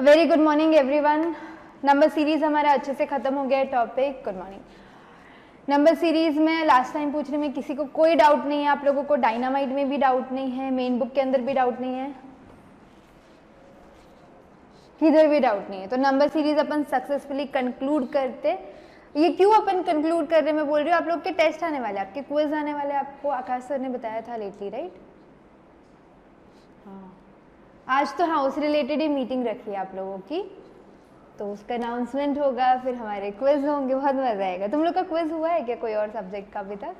Very good morning everyone. Number series हमारा अच्छे से खत्म हो गया है topic. Good morning. Number series में लास्ट टाइम पूछने में किसी को कोई डाउट नहीं है? आप लोगों को डायनामाइट में भी डाउट नहीं है? मेन बुक के अंदर भी डाउट नहीं है? किधर भी डाउट नहीं है? तो नंबर सीरीज अपन सक्सेसफुली कंक्लूड करते। ये क्यों अपन कंक्लूड कर रहे हैं मैं बोल रही हूँ, आप लोग के टेस्ट आने वाले, आपके क्विज आने वाले, आपको आकाश सर ने बताया था लेटली, राइट? हाँ, आज तो हाउस रिलेटेड ही मीटिंग रखी है आप लोगों की, तो उसका अनाउंसमेंट होगा, फिर हमारे क्विज होंगे, बहुत मजा आएगा। तुम लोग का क्विज हुआ है क्या कोई और सब्जेक्ट का अभी तक?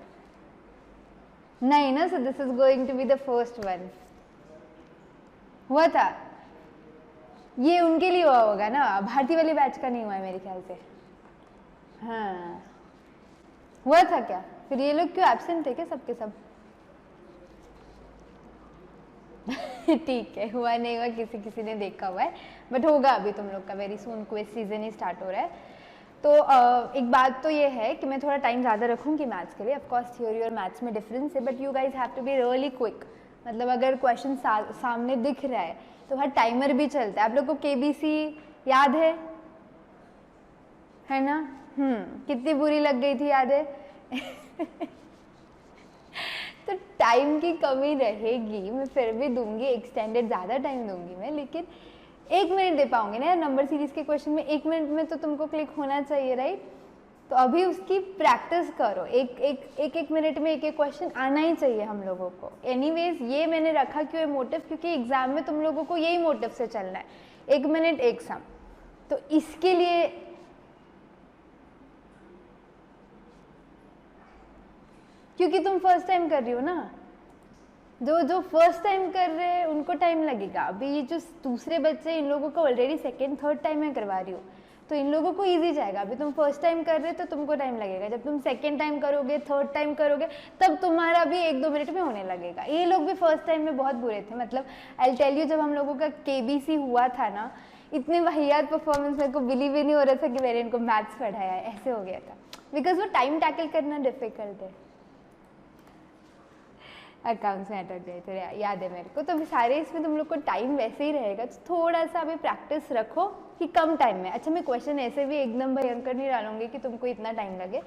नहीं ना, so this is going to be the first one. हुआ था? ये उनके लिए हुआ होगा ना, भारती वाली बैच का नहीं हुआ है मेरे ख्याल से। हाँ, हुआ था क्या? फिर ये लोग क्यों एब्सेंट थे क्या सबके सब? ठीक है, हुआ नहीं हुआ किसी किसी ने देखा हुआ है, बट होगा अभी तुम लोग का वेरी सून, क्विज सीजन ही स्टार्ट हो रहा है। तो एक बात तो ये है कि मैं थोड़ा टाइम ज़्यादा रखूंगी मैथ्स के लिए। ऑफ कोर्स थ्योरी और मैथ्स में डिफरेंस है, but you guys have to be really quick. मतलब अगर क्वेश्चन सामने दिख रहा है तो हर टाइमर भी चलता है। आप लोग को केबीसी याद है ना? कितनी बुरी लग गई थी, याद है? तो टाइम की कमी रहेगी, मैं फिर भी दूंगी, एक्सटेंडेड ज़्यादा टाइम दूंगी मैं, लेकिन 1 मिनट दे पाऊंगी ना यार। नंबर सीरीज के क्वेश्चन में 1 मिनट में तो तुमको क्लिक होना चाहिए, राइट? तो अभी उसकी प्रैक्टिस करो। एक मिनट में एक क्वेश्चन आना ही चाहिए हम लोगों को। एनीवेज ये मैंने रखा क्यों है मोटिव, क्योंकि एग्जाम में तुम लोगों को यही मोटिव से चलना है, 1 मिनट 1 सम। तो इसके लिए क्योंकि तुम फर्स्ट टाइम कर रही हो ना, जो फर्स्ट टाइम कर रहे हैं उनको टाइम लगेगा। अभी ये जो दूसरे बच्चे, इन लोगों को ऑलरेडी सेकेंड थर्ड टाइम मैं करवा रही हूँ, तो इन लोगों को इजी जाएगा। अभी तुम फर्स्ट टाइम कर रहे हो तो तुमको टाइम लगेगा, जब तुम सेकेंड टाइम करोगे, थर्ड टाइम करोगे, तब तुम्हारा भी 1-2 मिनट में होने लगेगा। ये लोग भी फर्स्ट टाइम में बहुत बुरे थे। मतलब आई टेल यू, जब हम लोगों का केबीसी हुआ था ना, इतने वाहियात परफॉर्मेंस, मेरे को बिलीव ही नहीं हो रहा था कि मैंने इनको मैथ्स पढ़ाया है, ऐसे हो गया था। बिकॉज वो टाइम टैकल करना डिफिकल्ट है। अकाउंट्स में अटक गए थे, याद है मेरे को। तो सारे इसमें तुम लोग को टाइम वैसे ही रहेगा, तो थोड़ा सा अभी प्रैक्टिस रखो कि कम टाइम में। अच्छा, मैं क्वेश्चन ऐसे भी एकदम भयंकर नहीं डालूंगी कि तुमको इतना टाइम लगे,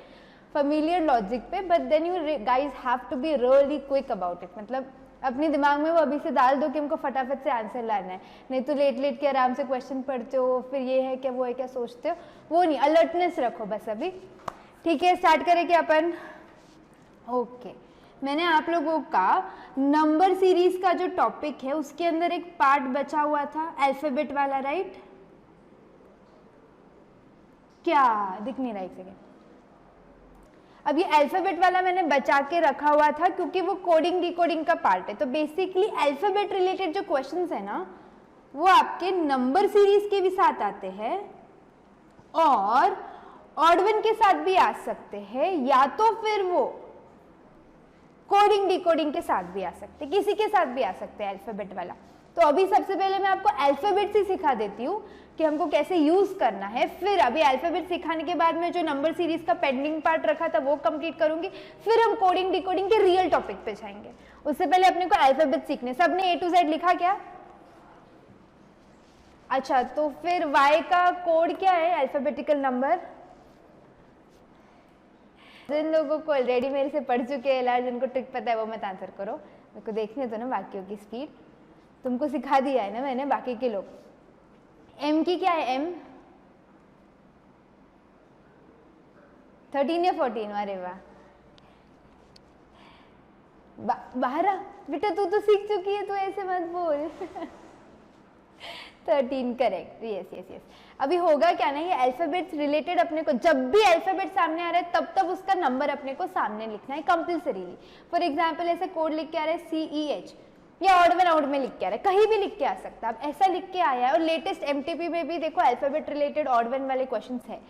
फेमिलियर लॉजिक पे, but then you guys have to be really quick about it. मतलब अपने दिमाग में वो अभी से डाल दो कि हमको फटाफट से आंसर लाना है, नहीं तो लेट लेट के आराम से क्वेश्चन पढ़ते हो, फिर ये है क्या वो है क्या सोचते हो, वो नहीं। अलर्टनेस रखो बस अभी। ठीक है, स्टार्ट करें क्या अपन? ओके, मैंने आप लोगों का नंबर सीरीज का जो टॉपिक है उसके अंदर एक पार्ट बचा हुआ था अल्फाबेट वाला, राइट? क्या दिख नहीं रहा? एक सेकेंड। अब ये अल्फाबेट वाला मैंने बचा के रखा हुआ था क्योंकि वो कोडिंग डिकोडिंग का पार्ट है। तो बेसिकली अल्फाबेट रिलेटेड जो क्वेश्चंस है ना, वो आपके नंबर सीरीज के भी साथ आते हैं और ऑड वन के साथ भी आ सकते हैं, या तो फिर वो कोडिंग डिकोडिंग के साथ भी आ सकते, किसी के साथ भी आ सकते हैं अल्फाबेट वाला। तो अभी सबसे पहले मैं आपको अल्फाबेट ही सिखा देती हूँ कि हमको कैसे यूज करना है। फिर अभी अल्फाबेट सिखाने के बाद में जो नंबर सीरीज का पेंडिंग पार्ट रखा था वो कंप्लीट करूंगी, फिर हम कोडिंग डिकोडिंग के रियल टॉपिक पे जाएंगे। उससे पहले अपने को अल्फाबेट सीखने। सबने A to Z लिखा क्या? अच्छा, तो फिर Y का कोड क्या है? Alphabetical number. जिन लोगों को ऑलरेडी मेरे से पढ़ चुके हैं, जिनको ट्रिक पता है वो मत आंसर करो, मेरे को देखने दो ना बाकियों की स्पीड। तुमको सिखा दिया है ना मैंने, बाकी के लोग। M की क्या है? M 13 या 14? अरे वाह, 12 बेटा, तू तो सीख चुकी है, तू ऐसे मत बोल। 13 करेक्ट, यस यस यस। अभी होगा क्या ना, ये अल्फाबेट्स रिलेटेड अपने को जब भी अल्फाबेट सामने आ रहा है तब तब उसका नंबर अपने को सामने लिखना है कंपल्सरीली। फॉर एग्जांपल ऐसे कोड लिख के आ रहा है CEH, या ऑड वन आउट में लिख के आ रहा है, कहीं भी लिख के आ सकता है। अब ऐसा लिख के आया है, और लेटेस्ट MTP में भी देखो अल्फाबेट रिलेटेड ऑड वन वाले क्वेश्चन है।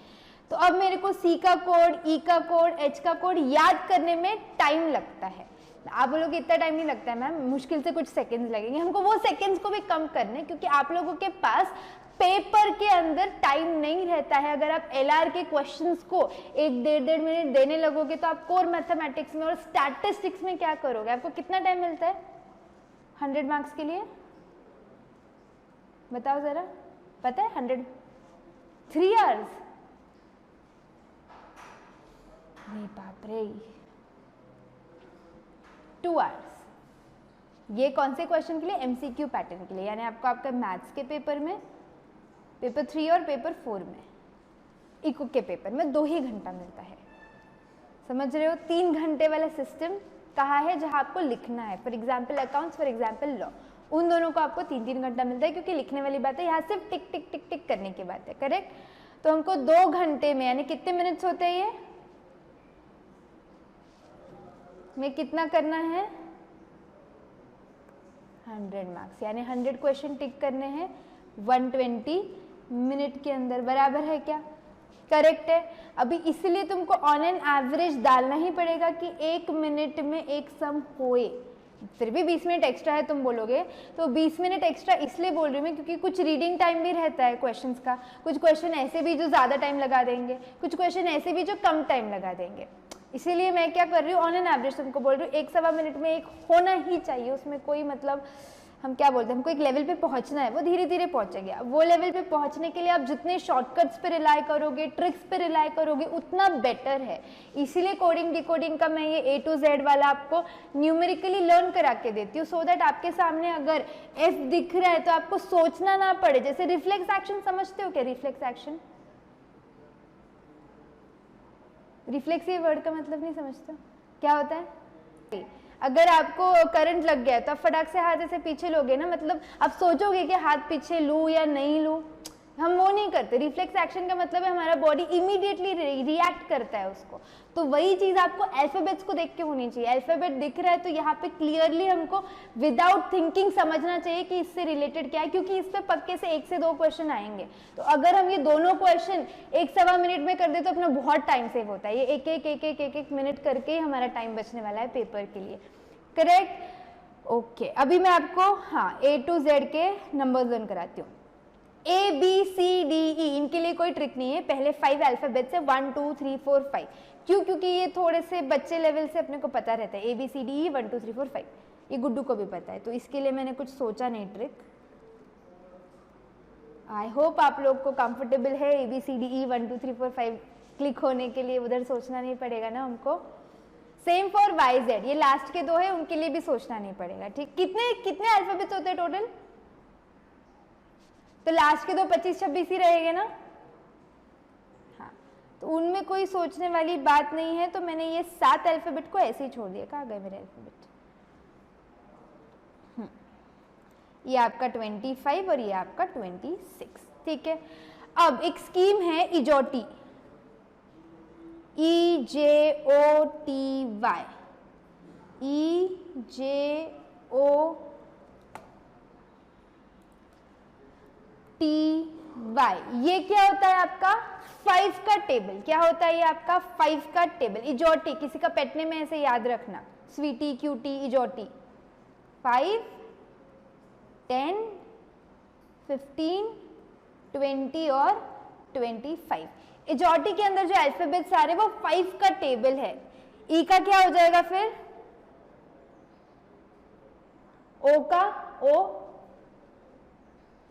तो अब मेरे को C का कोड, E का कोड, H का कोड याद करने में टाइम लगता है। आप लोगों को इतना टाइम नहीं लगता है मैम, मुश्किल से कुछ सेकंड्स लगेंगे। हमको वो सेकंड्स को भी कम करने, क्योंकि आप लोगों के पास पेपर के अंदर टाइम नहीं रहता है। अगर आप LR के क्वेश्चंस को 1-1.5 मिनट देने लगोगे तो आप कोर मैथमेटिक्स में और स्टैटिस्टिक्स में क्या करोगे? आपको कितना टाइम मिलता है 100 मार्क्स के लिए? बताओ जरा। पता है 100 3 आवर्स, नहीं बाप रे 2 आवर्स। ये कौन से क्वेश्चन के लिए? एमसीक्यू पैटर्न के लिए, यानी आपको आपका मैथ्स के पेपर में, पेपर 3 और पेपर 4 में, इको के पेपर में 2 ही घंटा मिलता है। समझ रहे हो? 3 घंटे वाला सिस्टम कहाँ है जहाँ आपको लिखना है, for example accounts, for example law, उन दोनों को आपको 3-3 घंटा मिलता है, क्योंकि लिखने वाली बात है, यहाँ सिर्फ टिक टिक टिक टिक करने की बात है, करेक्ट। तो हमको 2 घंटे में, यानी कितने मिनट्स होते हैं ये में कितना करना है? 100 मार्क्स, यानी 100 क्वेश्चन टिक करने हैं 120 मिनट के अंदर, बराबर है क्या? करेक्ट है। अभी इसलिए तुमको ऑन एन एवरेज डालना ही पड़ेगा कि 1 मिनट में एक सम होए, फिर भी 20 मिनट एक्स्ट्रा है तुम बोलोगे, तो 20 मिनट एक्स्ट्रा इसलिए बोल रही हूँ मैं क्योंकि कुछ रीडिंग टाइम भी रहता है क्वेश्चंस का, कुछ क्वेश्चन ऐसे भी जो ज़्यादा टाइम लगा देंगे, कुछ क्वेश्चन ऐसे भी जो कम टाइम लगा देंगे। इसीलिए मैं क्या कर रही हूँ, ऑन एन एवरेज तुमको बोल रही हूँ 1-1.25 मिनट में एक होना ही चाहिए, उसमें कोई मतलब हम क्या बोलते हैं, हमको एक लेवल पे पहुंचना है, वो धीरे धीरे पहुंचेगा। वो लेवल पे पहुंचने के लिए आप जितने शॉर्टकट्स पे रिलाई करोगे, ट्रिक्स पे रिलाई करोगे, उतना बेटर है। इसीलिए कोडिंग डिकोडिंग का मैं ये A to Z वाला आपको न्यूमेरिकली लर्न करा के देती हूँ, सो दैट आपके सामने अगर F दिख रहा है तो आपको सोचना ना पड़े। जैसे रिफ्लेक्स एक्शन समझते हो क्या? रिफ्लेक्स एक्शन, रिफ्लेक्सिव वर्ड का मतलब नहीं समझते हो क्या होता है? अगर आपको करंट लग गया तो आप फटाक से हाथ ऐसे पीछे लोगे ना, मतलब आप सोचोगे कि हाथ पीछे लूँ या नहीं लूँ, हम वो नहीं करते। रिफ्लेक्स एक्शन का मतलब है हमारा बॉडी इमीडिएटली रिएक्ट करता है उसको। तो वही चीज़ आपको अल्फाबेट्स को देख के होनी चाहिए। अल्फाबेट दिख रहा है तो यहाँ पे क्लियरली हमको विदाउट थिंकिंग समझना चाहिए कि इससे रिलेटेड क्या है, क्योंकि इस पे पक्के से 1 से 2 क्वेश्चन आएंगे। तो अगर हम ये दोनों क्वेश्चन 1-1.25 मिनट में कर दे तो अपना बहुत टाइम सेव होता है। ये एक मिनट करके ही हमारा टाइम बचने वाला है पेपर के लिए, करेक्ट। ओके, अभी मैं आपको A to Z के नंबर्स लर्न कराती हूँ। ABCDE, इनके लिए कोई ट्रिक नहीं है, पहले 5 अल्फाबेट्स है 1 2 3 4 5। क्यों? क्योंकि ये थोड़े से बच्चे लेवल से अपने को पता रहता है। ABCDE 1 2 3 4 5, ये गुड्डू को भी पता है, तो इसके लिए मैंने कुछ सोचा नहीं ट्रिक। आई होप आप लोग को कंफर्टेबल है ABCDE 1 2 3 4 5 क्लिक होने के लिए, उधर सोचना नहीं पड़ेगा ना हमको। सेम फॉर YZ, ये लास्ट के 2 है, उनके लिए भी सोचना नहीं पड़ेगा, ठीक। कितने कितने अल्फाबेट्स होते हैं टोटल? तो लास्ट के 2 25-26 ही रहेंगे ना, हाँ, तो उनमें कोई सोचने वाली बात नहीं है। तो मैंने ये 7 अल्फाबेट को ऐसे ही छोड़ दिया। कहाँ गए मेरे अल्फाबेट? ये आपका 25 और ये आपका 26, ठीक है। अब एक स्कीम है इजोटी, EJOTY, EJOTY, ये क्या होता है आपका 5 का टेबल। क्या होता है ये आपका 5 का टेबल। इजोटी किसी का पेट नेम में ऐसे याद रखना, स्वीटी, क्यूटी, इजोटी। 5 10 15 20 और 25। इजोटी के अंदर जो अल्फाबेट्स आ रहे हैं वो 5 का टेबल है। ई का क्या हो जाएगा फिर? ओ का ओ,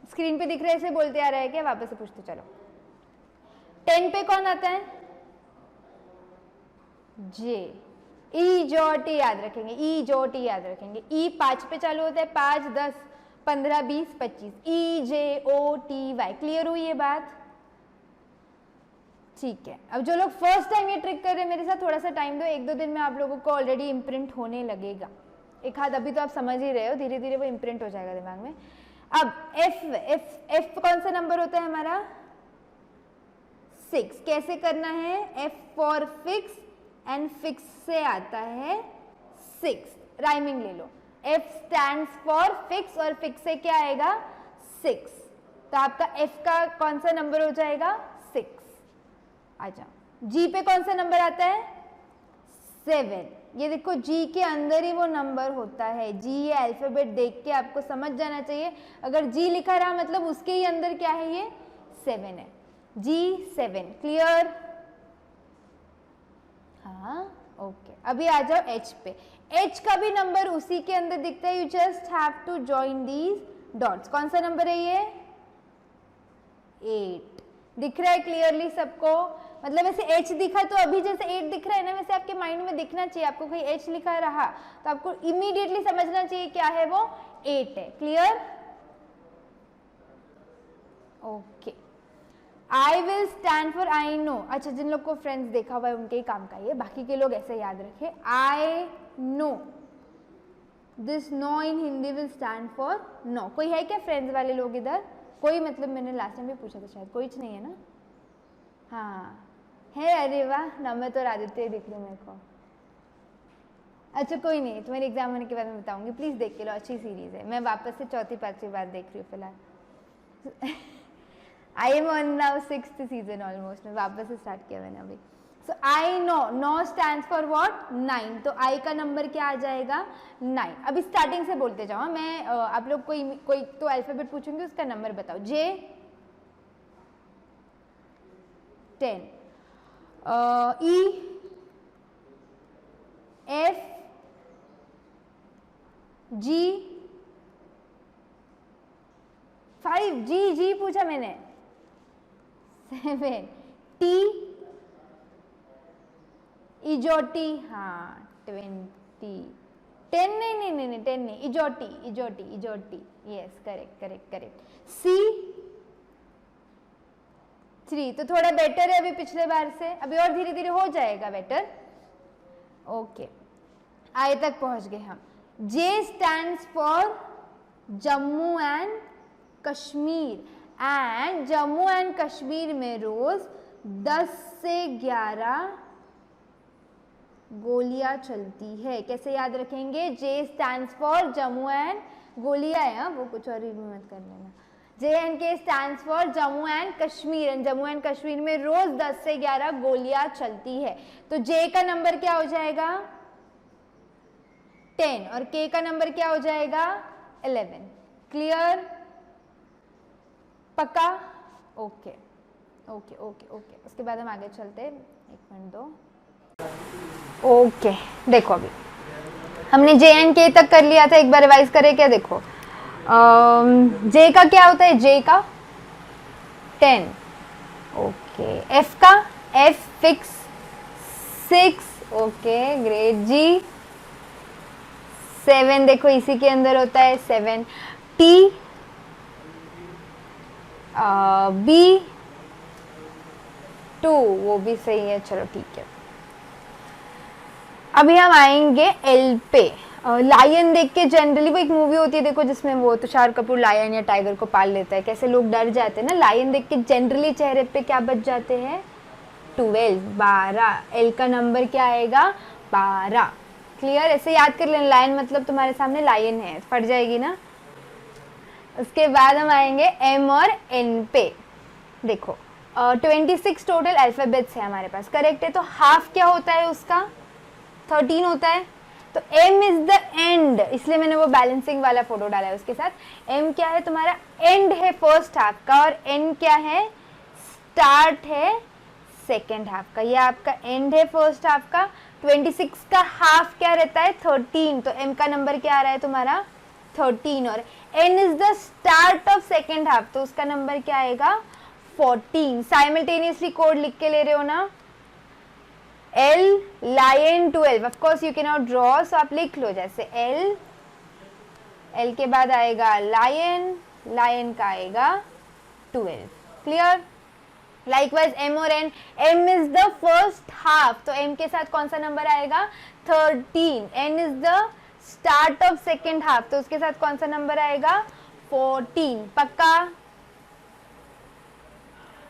स्क्रीन पे दिख रहा है, इसे बोलते आ रहा है क्या? वापस से पूछते चलो। 10 पे कौन आता है? जे। इजोटी याद रखेंगे, इजोटी याद रखेंगे। ई 5 पे चालू होता है, 5 10 15 20 25। EJOTY, क्लियर हुई ये बात? ठीक है। अब जो लोग फर्स्ट टाइम ये ट्रिक कर रहे हैं मेरे साथ, थोड़ा सा टाइम दो, 1-2 दिन में आप लोगों को ऑलरेडी इम्प्रिंट होने लगेगा। एक हाथ अभी तो आप समझ ही रहे हो, धीरे धीरे वो इम्प्रिंट हो जाएगा दिमाग में। अब F कौन सा नंबर होता है हमारा? 6। कैसे करना है? F for fix, and fix से आता है 6, राइमिंग ले लो। F स्टैंड्स फॉर फिक्स और फिक्स से क्या आएगा? 6। तो आपका F का कौन सा नंबर हो जाएगा? 6। आ जाओ। G पे कौन सा नंबर आता है? 7। ये देखो G के अंदर ही वो नंबर होता है। G ये अल्फाबेट देख के आपको समझ जाना चाहिए, अगर G लिखा रहा मतलब उसके ही अंदर क्या है? ये 7 है। G7, clear? हाँ, ओके। अभी आ जाओ H पे। H का भी नंबर उसी के अंदर दिखता है, you just have to join these dots. कौन सा नंबर है ये? 8 दिख रहा है क्लियरली सबको? मतलब ऐसे h दिखा तो अभी जैसे 8 दिख रहा है ना, वैसे आपके माइंड में दिखना चाहिए। आपको कोई h लिखा रहा तो आपको इमीडिएटली समझना चाहिए क्या है वो, 8 है। Clear? Okay. I will stand for I know. अच्छा, जिन लोग को फ्रेंड्स देखा हुआ है उनके ही काम का ये, बाकी के लोग ऐसे याद रखे। I know, this no in Hindi will stand for no. कोई है क्या फ्रेंड्स वाले लोग इधर? कोई? मतलब मैंने लास्ट टाइम भी पूछा था शायद, कोई नहीं है ना? हाँ है, अरे वाह, नम्र तो आदित्य दिख रही मेरे को। अच्छा कोई नहीं, तुम्हारे एग्जाम होने के बाद मैं बताऊंगी, प्लीज देख के लो, अच्छी सीरीज है। मैं वापस से चौथी पांचवी बार देख रही हूँ फिलहाल। I am on now 6th season almost, मैं वापस से स्टार्ट किया मैंने अभी। So I know, no stands for what, 9। तो आई का नंबर क्या आ जाएगा, 9। अभी स्टार्टिंग से बोलते जाओ, मैं आप लोग कोई तो अल्फाबेट पूछूंगी, उसका नंबर बताओ। जे 10, ई, एफ, जी 5, जी पूछा मैंने। 7, टी, इजोटी, हाँ 20, 10 नहीं 10 नहीं, इजोटी, यस करेक्ट। सी 3, तो थोड़ा बेटर है अभी पिछले बार से, अभी और धीरे धीरे हो जाएगा बेटर। ओके, आई तक पहुंच गए हम। J stands for Jammu and Kashmir, and Jammu and Kashmir में रोज 10 से 11 गोलियां चलती है। कैसे याद रखेंगे? जे स्टैंड्स फॉर जम्मू एंड, गोलियां है वो कुछ और ही मत कर लेना। JNK stands for Jammu and Kashmir, and Jammu and Kashmir में रोज 10 से 11 गोलियां चलती है। तो J का नंबर क्या हो जाएगा, 10, और K का नंबर क्या हो जाएगा, 11। क्लियर? पक्का? ओके। उसके बाद हम आगे चलते हैं, 1 मिनट दो। ओके, देखो अभी हमने JNK तक कर लिया था, एक बार रिवाइज करें क्या? देखो J का क्या होता है, J का 10, ओके। F का, F fix 6, okay great. G 7, देखो इसी के अंदर होता है 7। T, B 2, वो भी सही है, चलो ठीक है। अभी हम आएंगे L पे। लायन देख के, जनरली वो एक मूवी होती है देखो, जिसमें वो तुषार कपूर लायन या टाइगर को पाल लेता है, कैसे लोग डर जाते हैं ना लायन देख के, जनरली चेहरे पे क्या बच जाते हैं, 12। एल का नंबर क्या आएगा, 12। क्लियर? ऐसे याद कर लेना, लायन मतलब तुम्हारे सामने लायन है, फट जाएगी ना। उसके बाद हम आएंगे एम और एन पे। देखो 26 टोटल अल्फाबेट्स है हमारे पास, करेक्ट है। तो हाफ क्या होता है उसका, 13 होता है। तो M इज द एंड, इसलिए मैंने वो बैलेंसिंग वाला फोटो डाला है उसके साथ। M क्या है तुम्हारा, एंड है फर्स्ट हाफ का, और N क्या है, स्टार्ट है सेकेंड हाफ का। ये आपका एंड है फर्स्ट हाफ का। 26 का हाफ क्या रहता है, 13। तो M का नंबर क्या आ रहा है तुम्हारा, 13, और N is the start of second half, तो उसका नंबर क्या आएगा, 14। साइमल्टेनियसली कोड लिख के ले रहे हो ना। L lion 12, of course you can not draw, so आप लिख लो जैसे L के बाद आएगा लायन, लायन का आएगा 12। क्लियर? लाइकवाइज M और N, M is the first half, तो M के साथ कौन सा नंबर आएगा, 13। N is the start of second half, तो उसके साथ कौन सा नंबर आएगा, 14। पक्का?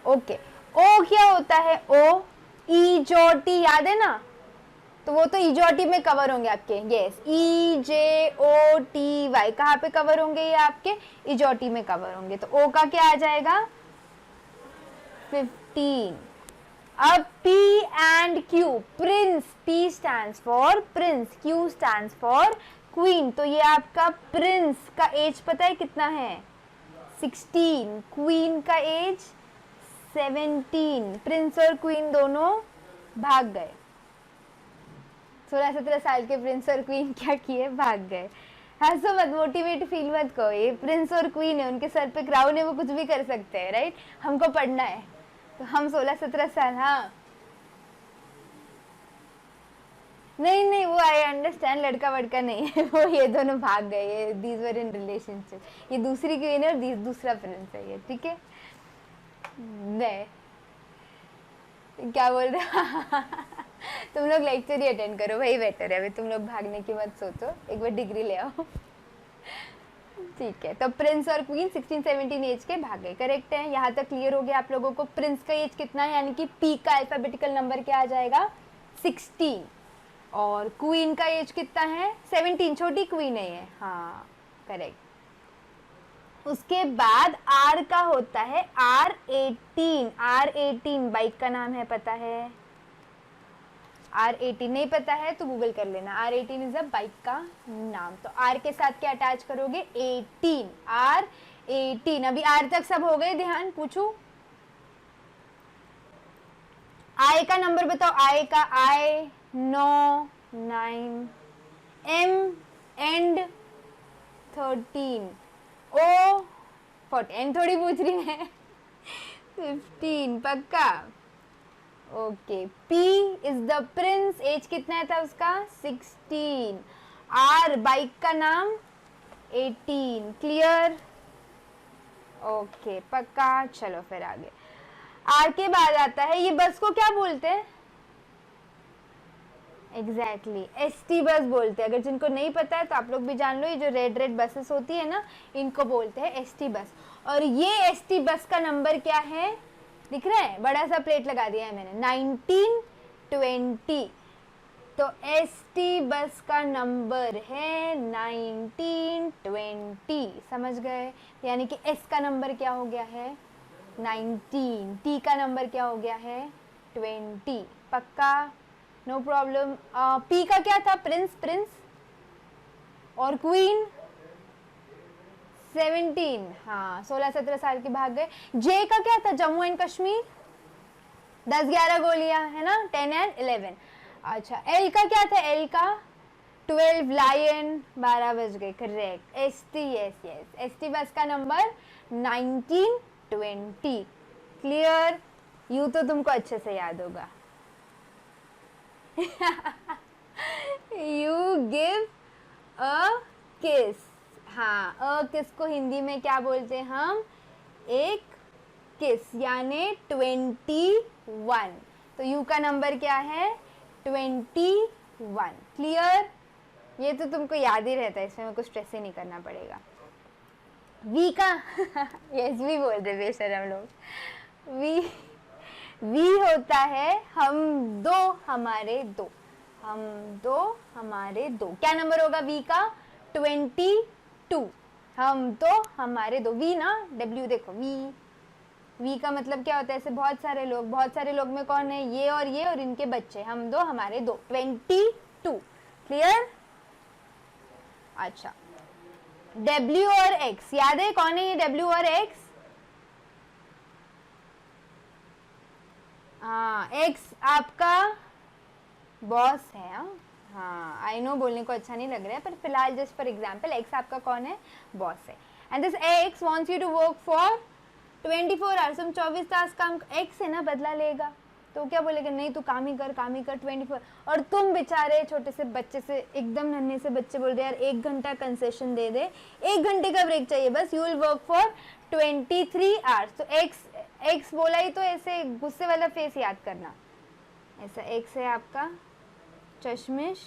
ओके। O क्या होता है, O इजोटी, याद है ना, तो वो तो इजोटी में कवर होंगे आपके, यस, EJOTY, कहाँ पे कवर होंगे ये आपके, इजोटी में कवर होंगे। तो O का क्या आ जाएगा, 15। अब P and Q, Prince, P stands for Prince, Q stands for queen. तो ये आपका प्रिंस का एज पता है कितना है, 16। क्वीन का एज 17। प्रिंस और क्वीन दोनों भाग गए, 16-17 साल के प्रिंस और क्वीन क्या किए, भाग गए। हंसो मत, मोटिवेट फील मत करो, ये प्रिंस और क्वीन है, उनके सर पे क्राउन है, वो कुछ भी कर सकते हैं, राइट। हमको पढ़ना है, तो हम 16-17 साल, हाँ नहीं नहीं, वो आई अंडरस्टैंड, लड़का वड़का नहीं है वो, ये दोनों भाग गए, दीज वर इन रिलेशनशिप, ये दूसरी क्वीन है और दूसरा प्रिंस है ये, ठीक है। नहीं, क्या बोल रहे तुम लोग लेक्चर ही अटेंड करो, वही बेटर है, अभी तुम लोग भागने की मत सोचो, एक बार डिग्री ले आओ ठीक है। तो प्रिंस और क्वीन 16-17 एज के भाग गए, करेक्ट है। यहाँ तक क्लियर हो गया आप लोगों को। प्रिंस का एज कितना है, यानी कि पी का अल्फाबेटिकल नंबर क्या आ जाएगा, 16, और क्वीन का एज कितना है, 17, छोटी क्वीन है ये, हाँ करेक्ट। उसके बाद आर का होता है R18, R18 बाइक का नाम है, पता है, R18 नहीं पता है तो गूगल कर लेना, R18 इज अ बाइक का नाम। तो R के साथ क्या अटैच करोगे, 18, R18। अभी R तक सब हो गए, ध्यान पूछू, I का नंबर बताओ, I का, I 9, 9, M and 13, O 40, M थोड़ी पूछ रही है 15 पक्का, okay. P is the prince, age कितना था उसका, 16, R बाइक का नाम 18, क्लियर, ओके पक्का। चलो फिर आगे, R के बाद आता है, ये बस को क्या बोलते हैं, एग्जैक्टली ST बस बोलते हैं। अगर जिनको नहीं पता है तो आप लोग भी जान लो, ये जो रेड रेड बसेस होती है ना, इनको बोलते हैं ST बस। और ये ST बस का नंबर क्या है, दिख रहा है, बड़ा सा प्लेट लगा दिया है मैंने, 1920। तो ST बस का नंबर है 1920, समझ गए। यानी कि S का नंबर क्या हो गया है, 19, T का नंबर क्या हो गया है, 20, पक्का, नो प्रॉब्लम। P का क्या था, प्रिंस, प्रिंस, और क्वीन 17, हाँ 16-17 साल के भाग गए। J का क्या था, जम्मू एंड कश्मीर, 10-11 गोलियां है ना, 10 एंड 11। अच्छा, L का क्या था, L का 12, लायन, 12 बज गए, correct. ST, yes yes, ST बस का नंबर 1920, क्लियर। यू तो तुमको अच्छे से याद होगा यू गिव अ किस, हाँ अ किस को हिंदी में क्या बोलते हैं हम, एक किस, यानी 21। तो यू का नंबर क्या है, 21, क्लियर। ये तो तुमको याद ही रहता है, इसमें कुछ स्ट्रेस ही नहीं करना पड़ेगा। वी का यस वी बोल रहे बेशरम लोग, वी होता है हम दो हमारे दो, हम दो हमारे दो। क्या नंबर होगा वी का, 22, हम दो हमारे दो। वी ना, डब्ल्यू देखो, वी का मतलब क्या होता है, ऐसे बहुत सारे लोग, बहुत सारे लोग में कौन है, ये और इनके बच्चे, हम दो हमारे दो, 22, क्लियर। अच्छा, W और X याद है, कौन है ये W और X, हाँ X आपका बॉस है, हाँ आई नो बोलने को अच्छा नहीं लग रहा है, पर फिलहाल जस्ट फॉर एग्जांपल X आपका कौन है, बॉस है। And this X wants you to work for 24 hours, तुम 24 तास काम, X है ना, बदला लेगा, तो क्या बोलेगा, नहीं तू काम ही कर 24। और तुम बेचारे छोटे से बच्चे से, एकदम नन्हे से बच्चे बोल रहे यार 1 घंटा कंसेशन दे दे, 1 घंटे का ब्रेक चाहिए बस, you will work for 23 hours. तो X बोला ही तो ऐसे गुस्से वाला फेस याद करना, ऐसा X है आपका, चश्मिश,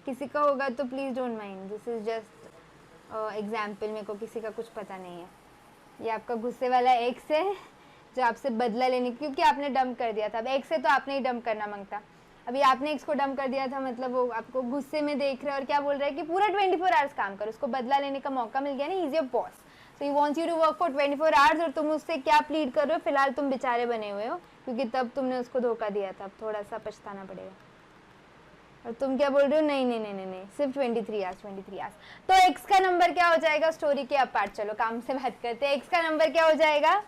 किसी का होगा तो please don't mind, this is just example, मेरे को किसी का कुछ पता नहीं है। ये आपका गुस्से वाला X है जो आपसे बदला लेने, क्योंकि आपने डंप कर दिया था। अब X है तो आपने ही डंप करना मांगता, अभी आपने X को डंप कर दिया था, मतलब वो आपको गुस्से में देख रहा है और क्या बोल रहा है कि पूरा 24 आवर्स काम कर, उसको बदला लेने का मौका मिल गया ना, he is your boss, so he wants you to work for 24 hours. और तुम उससे क्या प्लीड कर रहे हो, फिलहाल तुम बेचारे बने हुए हो, क्योंकि तब तुमने उसको धोखा दिया था, अब थोड़ा सा पछताना पड़ेगा। और तुम क्या बोल रहे हो, नहीं नहीं नहीं नहीं नहीं, सिर्फ 23 आवर्स। तो X का नंबर क्या हो जाएगा, स्टोरी के अपार्ट, चलो काम से बात करते हैं। X का नंबर क्या हो जाएगा,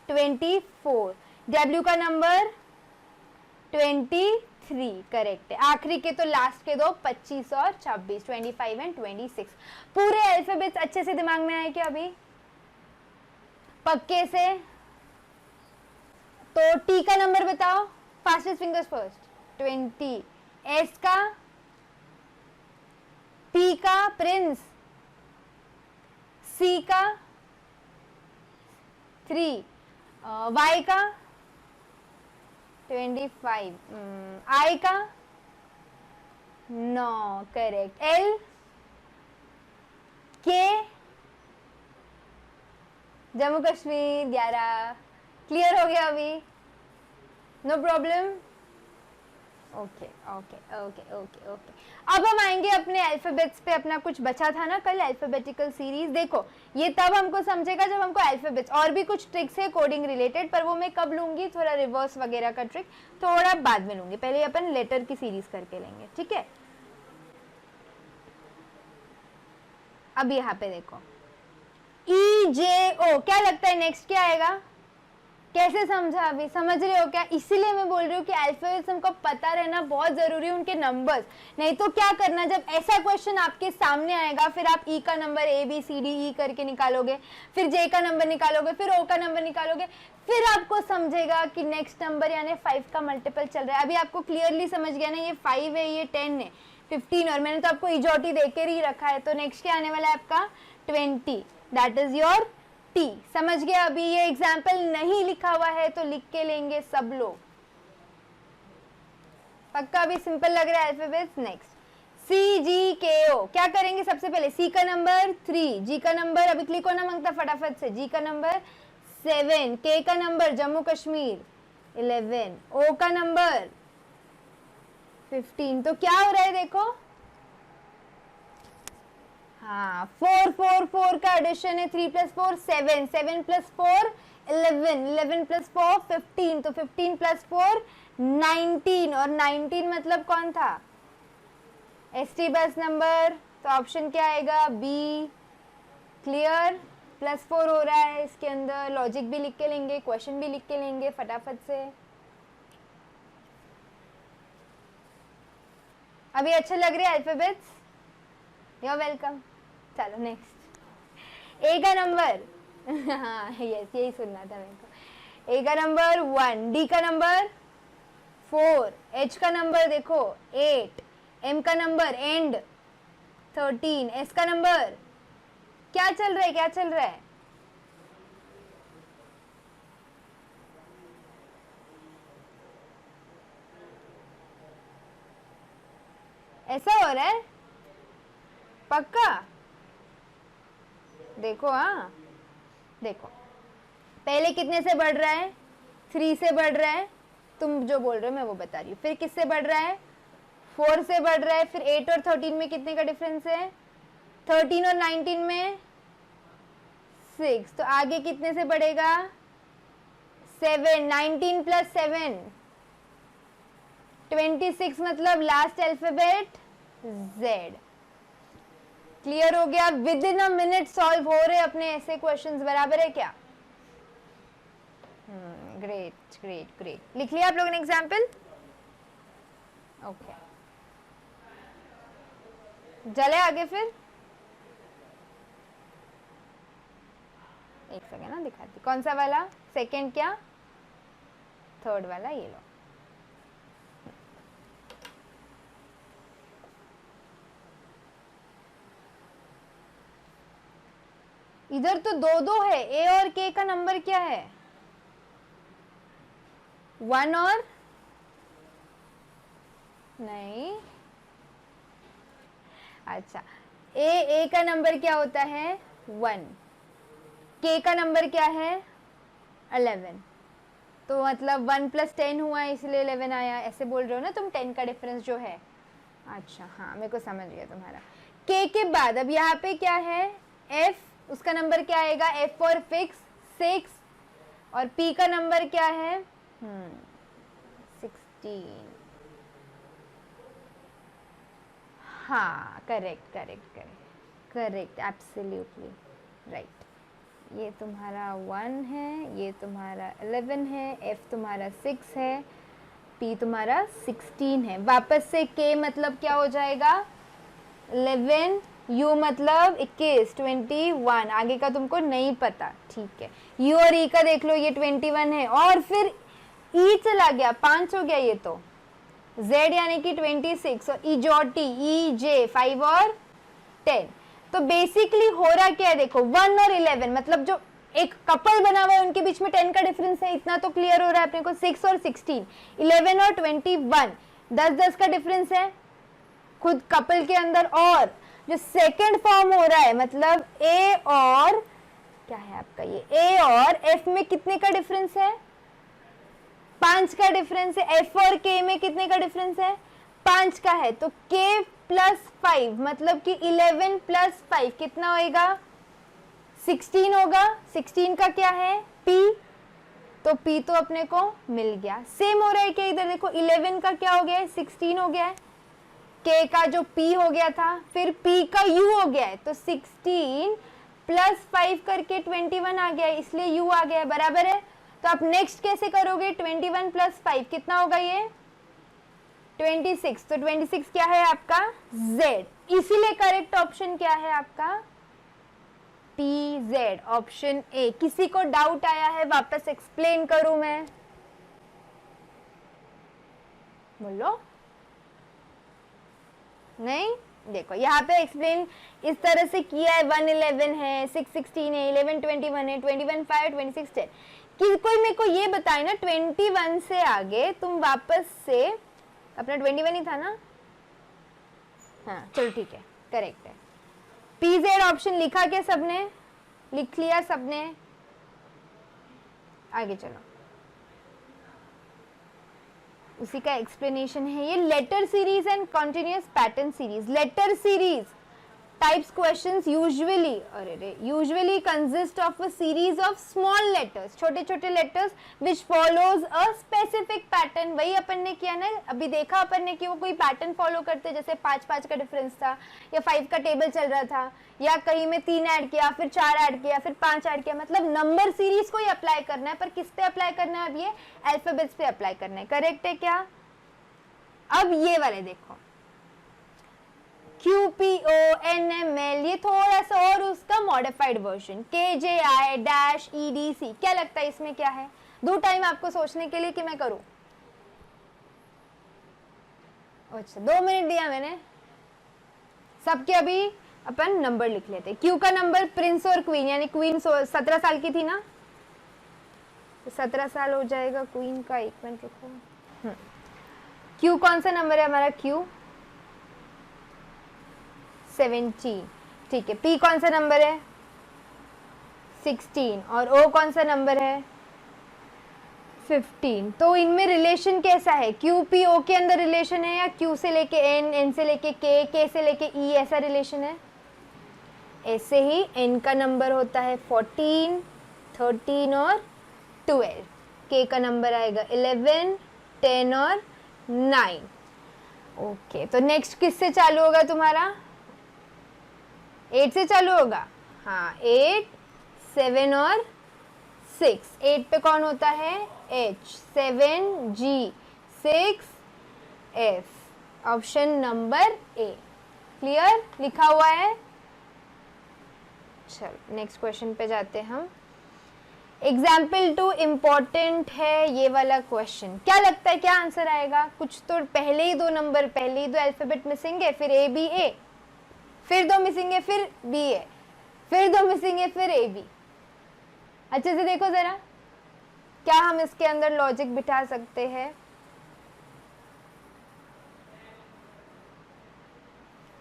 24, W का नंबर 23, 3 करेक्ट है। आखिरी के तो लास्ट के दो 25 और 26, 25 एंड 26। पूरे अल्फाबेट्स अच्छे से दिमाग में आए क्या अभी पक्के से? तो टी का नंबर बताओ, फास्टेस्ट फिंगर्स फर्स्ट। 20। एस का, पी का प्रिंस, सी का 3, वाई का 25, आई का 9 करेक्ट। एल, के, जम्मू कश्मीर 11। क्लियर हो गया अभी? No problem? Okay okay okay okay okay. अब हम आएंगे अपने अल्फाबेट्स पे। अपना कुछ बचा था ना कल अल्फाबेटिकल सीरीज, देखो ये तब हमको समझेगा जब हमको अल्फाबेट्स, और भी कुछ ट्रिक्स है कोडिंग रिलेटेड, पर वो मैं कब लूंगी, थोड़ा रिवर्स वगैरह का ट्रिक थोड़ा बाद में लूंगी, पहले अपन लेटर की सीरीज करके लेंगे, ठीक है। अब यहाँ पे देखो ई जे ओ, क्या लगता है नेक्स्ट क्या आएगा? कैसे समझा अभी? समझ रहे हो क्या? इसीलिए मैं बोल रही हूँ कि अल्फाबेट्स हमको पता रहना बहुत जरूरी है, उनके नंबर्स। नहीं तो क्या करना, जब ऐसा क्वेश्चन आपके सामने आएगा, फिर आप ई का number A B C D E करके निकालोगे, फिर जे का नंबर निकालोगे, फिर ओ का नंबर निकालोगे, फिर आपको समझेगा कि नेक्स्ट नंबर यानी 5 का मल्टीपल चल रहा है। अभी आपको क्लियरली समझ गया ना, ये 5 है, ये 10 है, 15, और मैंने तो आपको इजोटी देकर ही रखा है। तो नेक्स्ट क्या आने वाला है आपका? 20, दैट इज योर टी। समझ गया? अभी ये एग्जाम्पल नहीं लिखा हुआ है तो लिख के लेंगे सब लोग, पक्का? अभी सिंपल लग रहा है अल्फाबेट्स। नेक्स्ट सी जी के ओ, क्या करेंगे सबसे पहले? सी का नंबर 3, जी का नंबर, अभी क्लिक होना मांगता फटाफट से, जी का नंबर 7, के का नंबर जम्मू कश्मीर 11, ओ का नंबर 15। तो क्या हो रहा है देखो, हाँ 4 4 4 का एडिशन है, 3 + 4 7, 7 + 4 11, 11 + 4 15, तो 15 + 4 19, और 19 मतलब कौन था? ST bus number. तो ऑप्शन क्या आएगा? बी। क्लियर? +4 हो रहा है इसके अंदर, लॉजिक भी लिख के लेंगे, क्वेश्चन भी लिख के लेंगे फटाफट से। अभी अच्छे लग रहे हैं अल्फाबेट्स? You are welcome. चलो नेक्स्ट ए का नंबर हाँ यस, यही सुनना था मेरे को। ए का नंबर 1, डी का नंबर 4, एच का नंबर देखो 8, एम का नंबर एंड 13, एस का नंबर क्या चल रहा है, क्या चल रहा है? ऐसा हो रहा है पक्का? देखो, हाँ देखो, पहले कितने से बढ़ रहा है? 3 से बढ़ रहा है, तुम जो बोल रहे हो मैं वो बता रही हूँ। फिर किससे बढ़ रहा है? 4 से बढ़ रहा है। फिर 8 और 13 में कितने का डिफरेंस है? 13 और 19 में 6, तो आगे कितने से बढ़ेगा? 7, 19 + 7 26, मतलब लास्ट अल्फाबेट Z। क्लियर हो गया? With in a minute solve हो रहे अपने ऐसे क्वेश्चंस, बराबर है क्या? Great great great. लिख लिया आप लोगों ने एग्जाम्पल? ओके, चले आगे फिर। एक सेकेंड ना, दिखाती कौन सा वाला, सेकंड क्या, थर्ड वाला, ये लो। इधर तो 2 है, ए और के का नंबर क्या है? 1 और नहीं, अच्छा ए का नंबर क्या होता है? 1, के का नंबर क्या है? 11, तो मतलब 1 + 10 हुआ इसलिए 11 आया, ऐसे बोल रहे हो ना तुम? 10 का डिफरेंस जो है। अच्छा हाँ, मेरे को समझ गया तुम्हारा। के के बाद अब यहाँ पे क्या है? एफ, उसका नंबर क्या आएगा? एफ फॉर फिक्स 6, और पी का नंबर क्या है? 16। हाँ correct correct correct correct, absolutely right. ये तुम्हारा 1 है, ये तुम्हारा 11 है, एफ तुम्हारा 6 है, P तुम्हारा 16 है। वापस से K मतलब क्या हो जाएगा 11, U मतलब 21, 21, आगे का तुमको नहीं पता, ठीक है। U और E का देख लो, ये 21 है, और फिर E चला गया, 5 हो गया ये तो, Z यानी कि 26, और E J, E J 5 और 10। तो बेसिकली हो रहा क्या है देखो, 1 और 11 मतलब जो एक कपल बना हुआ है उनके बीच में 10 का डिफरेंस है, इतना तो क्लियर हो रहा है अपने को। 6 और 16, 11 और 21, 10-10 का डिफरेंस है खुद कपल के अंदर। और जो सेकंड फॉर्म हो रहा है मतलब A और क्या है आपका, ये A और F में कितने का डिफरेंस है, 5 का डिफरेंस है। F और K में कितने का डिफरेंस है, 5 का है। तो K प्लस 5 मतलब कि 11 प्लस 5 कितना होएगा, 16 होगा। 16 का क्या है P, तो P तो अपने को मिल गया। सेम हो रहा है क्या, इधर देखो 11 का क्या हो गया है, 16 हो गया है। K का जो P हो गया था, फिर P का U हो गया है, तो 16 प्लस 5 करके 21 आ गया है, इसलिए U आ गया है, बराबर है। तो आप नेक्स्ट कैसे करोगे, 21 प्लस 5 कितना होगा ये 26, तो 26 क्या है आपका Z, इसीलिए करेक्ट ऑप्शन क्या है आपका PZ, ऑप्शन ए। किसी को डाउट आया है, वापस एक्सप्लेन करूं मैं, बोलो नहीं। देखो यहाँ पे एक्सप्लेन इस तरह से किया है, 1 11 है, 6 16 है, 11 21 है, 21 5 26 10। कि कोई मेरे को ये बताए ना 21 से आगे तुम वापस से, अपना 21 ही था ना, हाँ चलो ठीक है, करेक्ट है। PZ ऑप्शन लिखा क्या सबने, लिख लिया सबने, आगे चलो। उसी का एक्सप्लेनेशन है ये, letter series and continuous pattern series. Letter series types questions usually consist of a series of small letters, छोटे छोटे letters which follows a specific pattern. वही अपन ने किया ना, अभी देखा अपन ने कि वो कोई पैटर्न फॉलो करते, जैसे 5-5 का डिफरेंस था, या 5 का टेबल चल रहा था, या कहीं में 3 ऐड किया, फिर 4 ऐड किया, फिर 5 ऐड किया, मतलब नंबर सीरीज को ही अप्लाई करना है। पर किस पे अप्लाई करना है, अब ये अल्फाबेट्स पे अप्लाई करना है, करेक्ट है क्या। अब ये वाले देखो, QPO NML, ये थोड़ा सा और उसका modified version, KJI dash EDC। क्या लगता है इसमें क्या है, दो टाइम आपको सोचने के लिए कि मैं करूं। अच्छा 2 मिनट दिया मैंने सबके। अभी अपन नंबर लिख लेते। Q का नंबर प्रिंस और क्वीन, यानी क्वीन 17 साल की थी ना, तो 17 साल हो जाएगा क्वीन का। 1 मिनट रुको। Q कौन सा नंबर है हमारा, Q 17, ठीक है। P कौन सा नंबर है 16, और O कौन सा नंबर है 15। तो इनमें रिलेशन कैसा है, Q P O के अंदर रिलेशन है, या Q से लेके N, N से लेके K, K से लेके E, ऐसा रिलेशन है। ऐसे ही N का नंबर होता है 14, 13 और 12। K का नंबर आएगा 11, 10 और 9। ओके, तो नेक्स्ट किससे चालू होगा तुम्हारा, 8 से चालू होगा। हाँ 8, 7 और 6। 8 पे कौन होता है H, 7 G, 6 F, option number A. Clear, लिखा हुआ है। चलो नेक्स्ट क्वेश्चन पे जाते हैं हम। एग्जाम्पल 2 इम्पोर्टेंट है ये वाला क्वेश्चन। क्या लगता है क्या आंसर आएगा, कुछ तो पहले ही 2 नंबर, पहले ही 2 अल्फाबेट मिसिंग है, फिर A B A, फिर 2 मिसिंग है, फिर B A, फिर 2 मिसिंग है, फिर A B। अच्छे से देखो जरा, क्या हम इसके अंदर लॉजिक बिठा सकते हैं।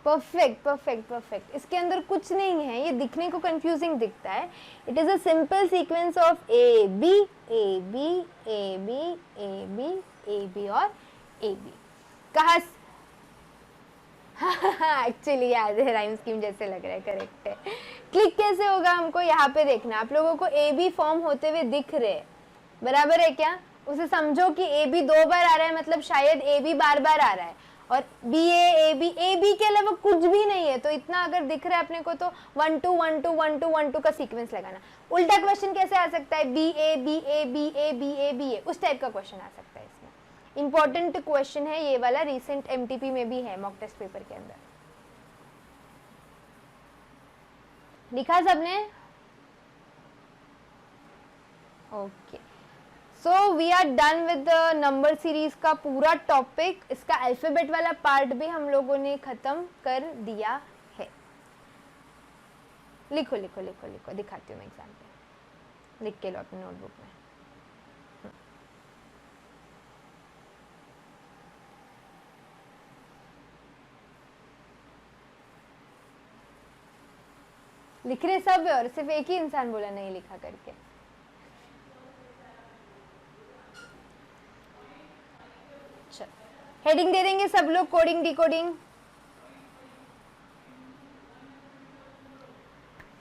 परफेक्ट परफेक्ट परफेक्ट, इसके अंदर कुछ नहीं है, ये दिखने को कंफ्यूजिंग दिखता है। It is a simple sequence of A B A B A B A B A B और ए बी। कहा एक्चुअली याद है, राइम स्कीम जैसे लग रहा है, करेक्ट है। क्लिक कैसे होगा हमको यहाँ पे देखना, आप लोगों को ए बी फॉर्म होते हुए दिख रहे, बराबर है क्या। उसे समझो कि ए बी 2 बार आ रहा है, मतलब शायद ए बी बार बार आ रहा है, और बी ए बी के अलावा कुछ भी नहीं है। तो इतना अगर दिख रहा है अपने को, तो 1 2 1 2 1 2 1 2 का सीक्वेंस लगाना। उल्टा क्वेश्चन कैसे आ सकता है, B A B A B A B A B A, उस टाइप का क्वेश्चन आ सकता है इसमें। इंपॉर्टेंट क्वेश्चन है ये वाला, रिसेंट एमटीपी में भी है, मॉक टेस्ट पेपर के अंदर। लिखा सबने? Okay, so we are done with the number series का पूरा टॉपिक। इसका अल्फाबेट वाला पार्ट भी हम लोगों ने खत्म कर दिया है। लिखो लिखो लिखो लिखो, दिखाती हूँ मैं एग्जाम्पल, लिख के लो अपनी नोटबुक में। लिख रहे सब और सिर्फ एक ही इंसान बोला नहीं लिखा करके। चल हेडिंग दे देंगे सब लोग, coding decoding.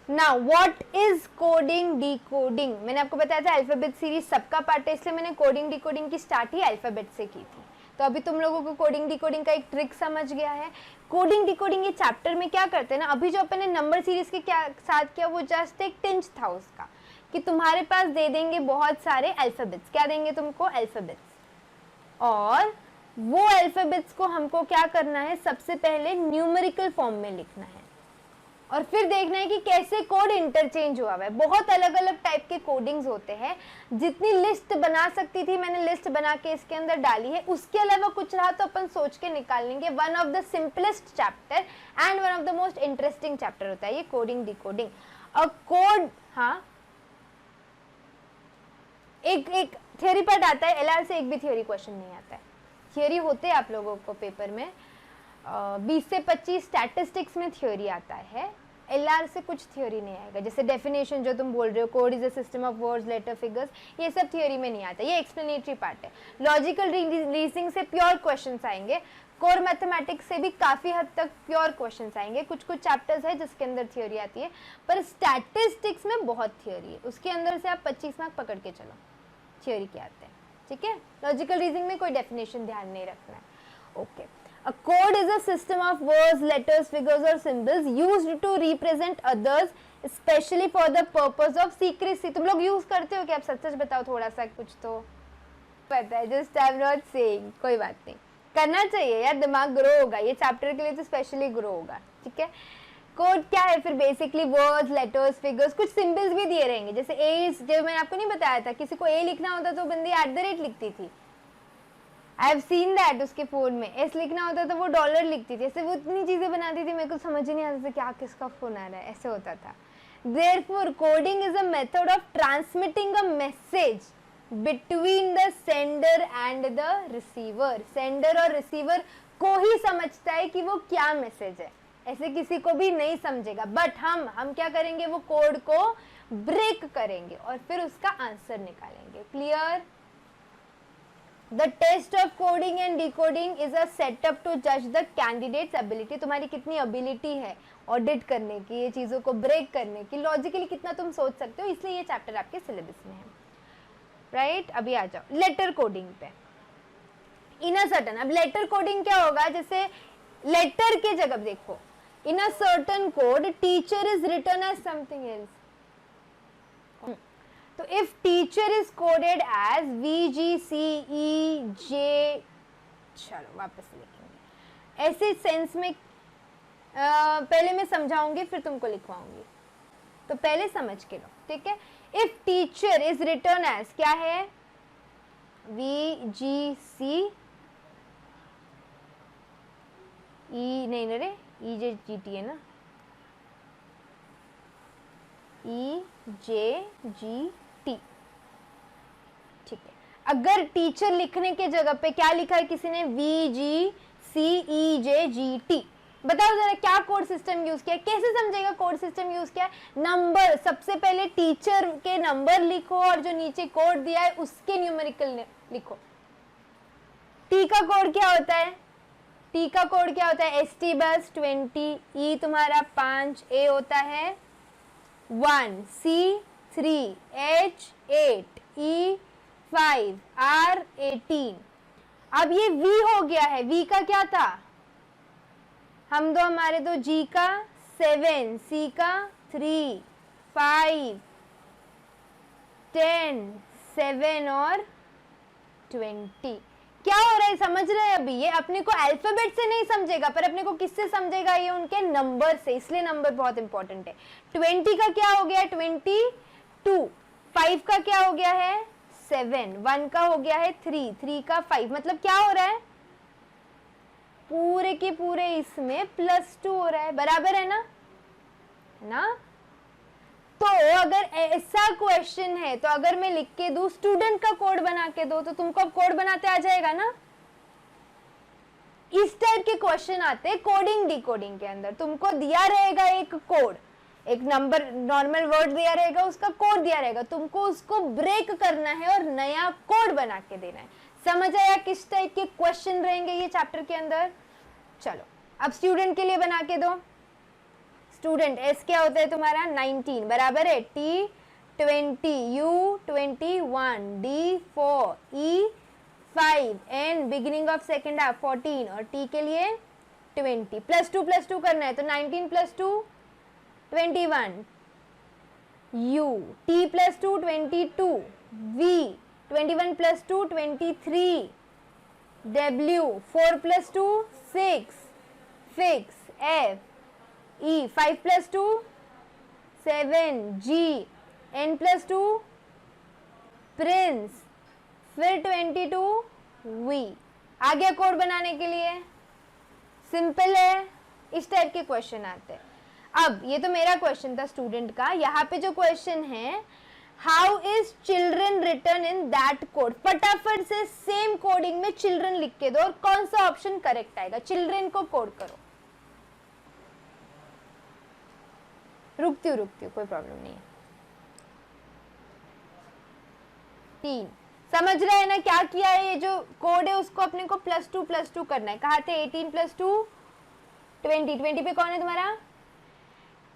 Now what is coding decoding? मैंने आपको बताया था अल्फाबेट सीरीज सबका पार्ट है, इसलिए मैंने कोडिंग डिकोडिंग की स्टार्ट ही अल्फाबेट से की थी। तो अभी तुम लोगों को कोडिंग डिकोडिंग का एक ट्रिक समझ गया है। कोडिंग डिकोडिंग ये चैप्टर में क्या करते हैं ना, अभी जो अपन ने नंबर सीरीज के क्या साथ किया वो जस्ट एक टिंच था उसका, कि तुम्हारे पास दे देंगे बहुत सारे अल्फाबेट्स। क्या देंगे तुमको? अल्फाबेट्स। और वो अल्फाबेट्स को हमको क्या करना है, सबसे पहले न्यूमेरिकल फॉर्म में लिखना है और फिर देखना है कि कैसे कोड इंटरचेंज हुआ है। बहुत अलग अलग टाइप के कोडिंग्स होते हैं। जितनी लिस्ट बना सकती थी मैंने लिस्ट बना के इसके अंदर डाली है, उसके अलावा कुछ रहा तो अपन सोच के निकाल लेंगे। One of the simplest chapter and one of the most interesting chapter होता है ये कोडिंग डिकोडिंग। अ कोड, हाँ एक थियोरी पार्ट आता है, एलआर से एक भी थियोरी क्वेश्चन नहीं आता है। थियोरी होते हैं आप लोगों को पेपर में 20 से 25 स्टैटिस्टिक्स में थ्योरी आता है, एलआर से कुछ थ्योरी नहीं आएगा। जैसे डेफिनेशन जो तुम बोल रहे हो, code is a system of words, letter, figures, ये सब थ्योरी में नहीं आता, ये एक्सप्लेनेटरी पार्ट है। लॉजिकल रीजनिंग से प्योर क्वेश्चंस आएंगे, कोर मैथमेटिक्स से भी काफी हद तक प्योर क्वेश्चंस आएंगे। कुछ कुछ चैप्टर्स है जिसके अंदर थ्योरी आती है, पर स्टैटिस्टिक्स में बहुत थ्योरी है, उसके अंदर से आप 25 मार्क पकड़ के चलो थ्योरी के आते हैं, ठीक है। लॉजिकल रीजनिंग में कोई डेफिनेशन ध्यान नहीं रखना है, okay. A code is a system of words, letters, figures or symbols used to represent others, especially for the purpose of secrecy. तुम लोग यूज करते हो क्या? आप सच सच बताओ थोड़ा सा, कुछ तो पता है। Just I am not saying, कोई बात नहीं, करना चाहिए यार, दिमाग ग्रो होगा, ये चैप्टर के लिए तो स्पेशली ग्रो होगा, ठीक है। कोड क्या है फिर? बेसिकली वर्ड्स, लेटर्स, फिगर्स, कुछ सिंबल्स भी दिए रहेंगे। जैसे ए, जो मैंने आपको नहीं बताया था, किसी को ए लिखना होता तो बंदी @ लिखती थी, आई हैव सीन दैट। उसके फोन में एस लिखना होता था वो डॉलर लिखती थी, ऐसे वो इतनी चीजें बनाती थी, मेरे को समझ ही नहीं आता था क्या किसका फोन आ रहा है, ऐसे होता था। Therefore, coding is a method of transmitting a message between the sender and the receiver. Sender और receiver को ही समझता है कि वो क्या मैसेज है, ऐसे किसी को भी नहीं समझेगा। बट हम क्या करेंगे, वो कोड को ब्रेक करेंगे और फिर उसका आंसर निकालेंगे। Clear? The test of coding and decoding is a setup to judge the candidate's ability. तुम्हारी कितनी ability है ऑडिट करने की, ये चीज़ों को ब्रेक करने की, लॉजिकली कितना तुम सोच सकते हो, इसलिए ये चैप्टर आपके सिलेबस में है, राइट। अभी आ जाओ लेटर कोडिंग पे। इन अ सर्टन, अब लेटर कोडिंग क्या होगा, जैसे लेटर के जगह देखो, in a certain code teacher is written as something else. तो if teacher is coded as VGCEJ, चलो वापस लिखेंगे ऐसे सेंस में। पहले मैं समझाऊंगी फिर तुमको लिखवाऊंगी, तो पहले समझ के लो, ठीक है। If teacher is written as, क्या है, VGCE, नहीं रे, EJGT है ना, EJGT, ठीक है। अगर टीचर लिखने के जगह पे क्या लिखा है किसी ने, VGCEJGT, बताओ जरा क्या कोड सिस्टम यूज किया, कैसे समझेगा कोड सिस्टम यूज किया है। नंबर, सबसे पहले टीचर के नंबर लिखो और जो नीचे कोड दिया है उसके न्यूमेरिकल लिखो। टी का कोड क्या होता है, टी का कोड क्या होता है, ST बस 20, E तुम्हारा 5, A होता है 1, C 3, H 8, E 5, R 18। अब ये V हो गया है, V का क्या था, हम दो हमारे दो, G का 7, C का 3, 5, 10, 7 और 20। क्या हो रहा है समझ रहे हैं अभी, ये अपने को अल्फाबेट से नहीं समझेगा पर अपने को किससे समझेगा, ये उनके नंबर से, इसलिए नंबर बहुत इंपॉर्टेंट है। 20 का क्या हो गया है 22, 5 का क्या हो गया है 7, 1 का हो गया है 3, 3 का 5, मतलब क्या हो रहा है पूरे के पूरे इसमें +2 हो रहा है, बराबर है ना। तो अगर ऐसा क्वेश्चन है तो अगर मैं लिख के दूं स्टूडेंट का कोड बना के दो तो तुमको अब कोड बनाते आ जाएगा ना। इस टाइप के क्वेश्चन आते हैं कोडिंग डिकोडिंग के अंदर, तुमको दिया रहेगा एक कोड, एक नंबर नॉर्मल वर्ड दिया रहेगा, उसका कोड दिया रहेगा, तुमको उसको ब्रेक करना है और नया कोड बना के देना है। समझ आया किस टाइप के क्वेश्चन रहेंगे ये चैप्टर के अंदर। चलो अब स्टूडेंट के लिए बना के दो। स्टूडेंट एस क्या होता है तुम्हारा 19, बराबर है T 20, U 21, D 4, E 5, N beginning of second half 14 और T के लिए 20, +2 करना है तो 19 + 2 21, U T + 2 22, V 21 + 2 23, W 4 + 2 6, Fix F E 5 + 2 7, G N + 2 Prince, फिर 22 V। आ गया कोड बनाने के लिए, सिंपल है। इस टाइप के क्वेश्चन आते हैं। अब ये तो मेरा क्वेश्चन था स्टूडेंट का, यहाँ पे जो क्वेश्चन है how is children return in that code, फटाफट से सेम कोडिंग में चिल्ड्रन लिख के दो और कौन सा ऑप्शन करेक्ट आएगा, चिल्ड्रन को कोड करो। रुकती हूँ कोई प्रॉब्लम नहीं है। 3 समझ रहे हैं ना क्या किया है, ये जो कोड है उसको अपने को +2 करना है। कहा थे 18 + 2 20, 20 पे कौन है तुम्हारा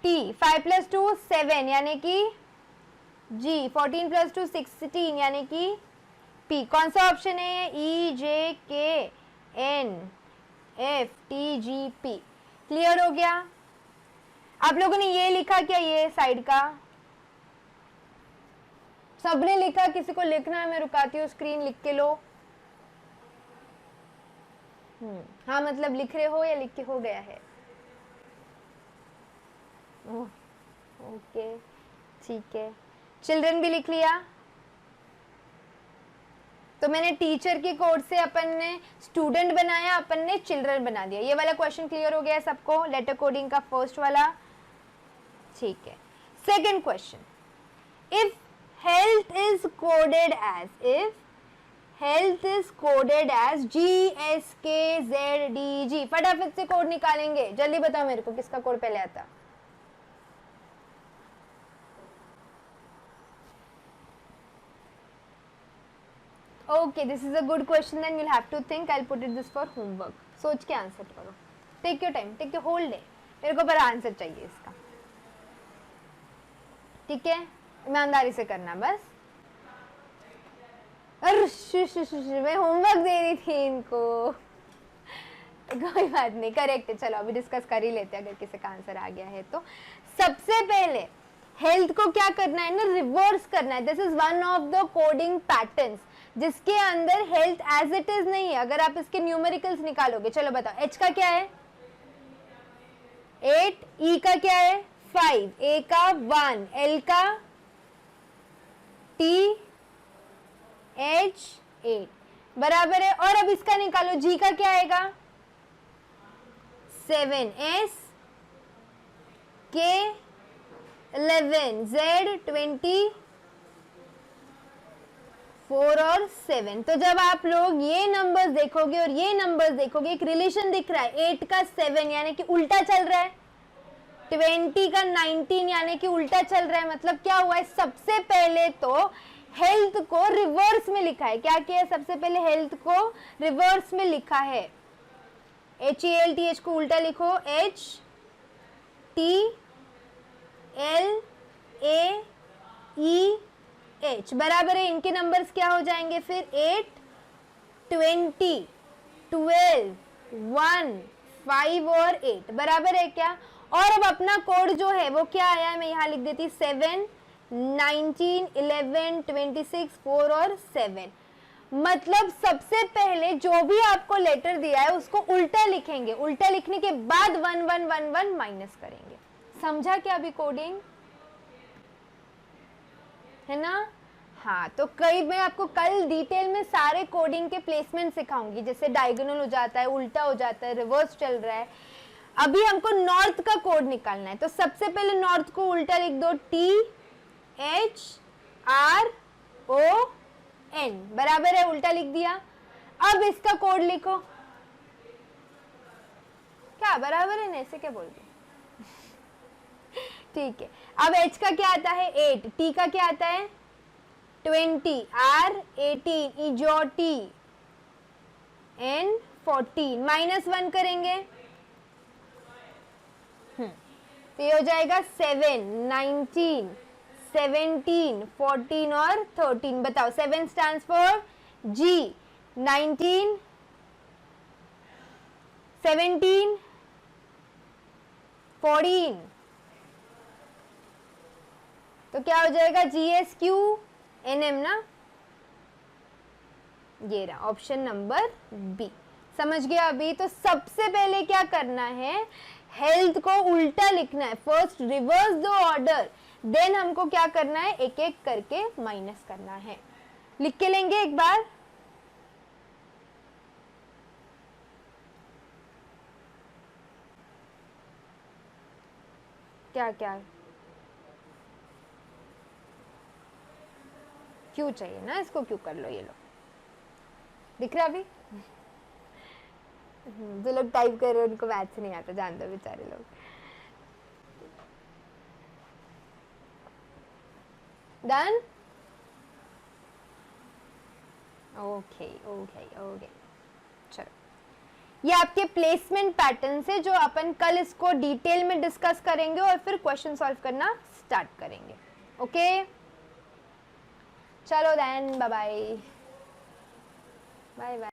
T, 5 + 2 7 यानी कि G, 14 + 2 16 यानी कि P। कौन सा ऑप्शन है E, J, K, N, F, T, G, P। Clear हो गया। आप लोगों ने ये लिखा क्या, ये साइड का सबने लिखा, किसी को लिखना है मैं रुकाती हूँ, स्क्रीन लिख के लो। हाँ मतलब लिख रहे हो या लिख के हो गया है। ओके ठीक है, चिल्ड्रन भी लिख लिया। तो मैंने टीचर के कोड से अपन ने स्टूडेंट बनाया, अपन ने चिल्ड्रन बना दिया। ये वाला क्वेश्चन क्लियर हो गया है सबको, लेटर कोडिंग का फर्स्ट वाला। ठीक है, second question, if health is coded as, if health is coded as GSKZDG, फटाफट से कोड निकालेंगे, जल्दी बताओ मेरे को किसका कोड पहले आता। Okay, this is a good question, then you'll have to think. I'll put it this for homework. सोच के आंसर करो, take your time, take your whole day, मेरे को पर आंसर चाहिए इसका, ठीक है, ईमानदारी से करना बस। अरे मैं होमवर्क दे रही थी इनको, कोई बात नहीं, करेक्ट है। चलो अभी डिस्कस कर ही लेते हैं, अगर किसी का आंसर आ गया है तो। सबसे पहले हेल्थ को क्या करना है ना, रिवर्स करना है। This is one of the coding patterns जिसके अंदर हेल्थ एज इट इज नहीं है। अगर आप इसके न्यूमेरिकल्स निकालोगे, चलो बताओ, H का क्या है 8, E का क्या है 5, A का 1, L का T H 8, बराबर है। और अब इसका निकालो, G का क्या आएगा 7, S K 11, Z 24 और 7। तो जब आप लोग ये नंबर्स देखोगे और ये नंबर्स देखोगे, एक रिलेशन दिख रहा है, 8 का 7 यानी कि उल्टा चल रहा है, 20 का 19 यानी कि उल्टा चल रहा है। मतलब क्या हुआ है, सबसे पहले तो हेल्थ को रिवर्स में लिखा है। क्या किया है, सबसे पहले हेल्थ को रिवर्स में लिखा है। HELTH को उल्टा लिखो, HTLAEH, बराबर है। इनके नंबर्स क्या हो जाएंगे फिर 8, 20, 12, 1, 5 और 8, बराबर है क्या। और अब अपना कोड जो है वो क्या आया है, मैं यहाँ लिख देती 7, 19, 11, 26, 4 और 7। मतलब सबसे पहले जो भी आपको लेटर दिया है उसको उल्टा लिखेंगे, उल्टा लिखने के बाद 1111 माइनस करेंगे। समझा क्या अभी कोडिंग, है ना? हाँ, तो कई मैं आपको कल डिटेल में सारे कोडिंग के प्लेसमेंट सिखाऊंगी, जैसे डायगोनल हो जाता है, उल्टा हो जाता है, रिवर्स चल रहा है। अभी हमको नॉर्थ का कोड निकालना है, तो सबसे पहले नॉर्थ को उल्टा लिख दो, THRON, बराबर है, उल्टा लिख दिया। अब इसका कोड लिखो, क्या बराबर है ना, ऐसे क्या बोल रहे? ठीक है, अब H का क्या आता है 8, T का क्या आता है 20, R 18, E जो T, N 14, -1 करेंगे, तो ये हो जाएगा 7, 19, 17, 14 और 13। बताओ 7 स्टैंड्स फॉर G, 19, 17, 14, तो क्या हो जाएगा GSQNM ना, ये रहा ऑप्शन नंबर बी। समझ गया अभी? तो सबसे पहले क्या करना है, हेल्थ को उल्टा लिखना है, first reverse the order, then हमको क्या करना है, एक एक करके माइनस करना है। लिख के लेंगे एक बार, क्या क्या क्यों चाहिए ना, इसको क्यों कर लो, ये लो, दिख रहा अभी? जो लोग टाइप कर रहे हैं उनको मैथ्स नहीं आता, जान दो बेचारे लोग। डन, ओके ओके ओके, चलो ये आपके प्लेसमेंट पैटर्न से जो अपन कल इसको डिटेल में डिस्कस करेंगे और फिर क्वेश्चन सॉल्व करना स्टार्ट करेंगे। ओके चलो then, bye bye bye bye.